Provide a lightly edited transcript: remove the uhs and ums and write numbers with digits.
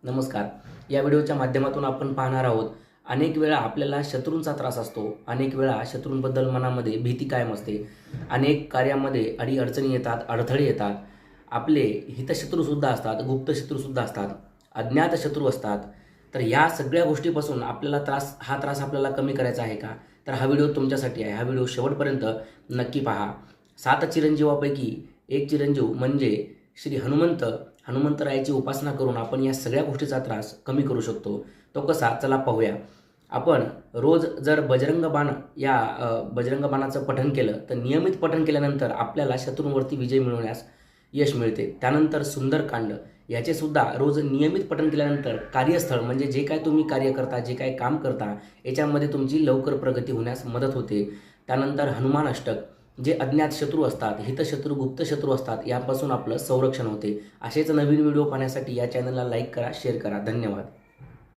नमस्कार. या व्हिडिओच्या माध्यमातून आपण पाहणार आहोत, अनेक वेळा आपल्याला शत्रूंचा त्रास असतो. अनेक वेळा शत्रूंबद्दल मनामध्ये भीती कायम असते. अनेक कार्यामध्ये अडीअडचणी येतात, अडथळे येतात. आपले हितशत्रूसुद्धा असतात, गुप्त शत्रूसुद्धा असतात, अज्ञात शत्रू असतात. तर या सगळ्या गोष्टीपासून आपल्याला हा त्रास आपल्याला कमी करायचा आहे का? तर हा व्हिडिओ तुमच्यासाठी आहे. हा व्हिडिओ शेवटपर्यंत नक्की पहा. 7 चिरंजीवापैकी एक चिरंजीव म्हणजे श्री हनुमंतरायाची उपासना करून आपण या सगळ्या गोष्टीचा त्रास कमी करू शकतो. तो कसा? चला पाहूया. आपण रोज जर बजरंग बाणाचं पठण केलं तर नियमित पठण केल्यानंतर आपल्याला शत्रूंवरती विजय मिळवण्यास यश मिळते. त्यानंतर सुंदरकांड याचे सुद्धा रोज नियमित पठण केल्यानंतर कार्यस्थळ म्हणजे जे काय तुम्ही कार्य करता, जे काय काम करता, याच्यामध्ये तुमची लवकर प्रगती होण्यास मदत होते. त्यानंतर हनुमान अष्टक, जे अज्ञात शत्रू असतात, हितशत्रू, गुप्त शत्रू असतात, यापासून आपलं संरक्षण होते. असेच नवीन व्हिडिओ पाहण्यासाठी या चॅनलला लाईक करा, शेअर करा. धन्यवाद.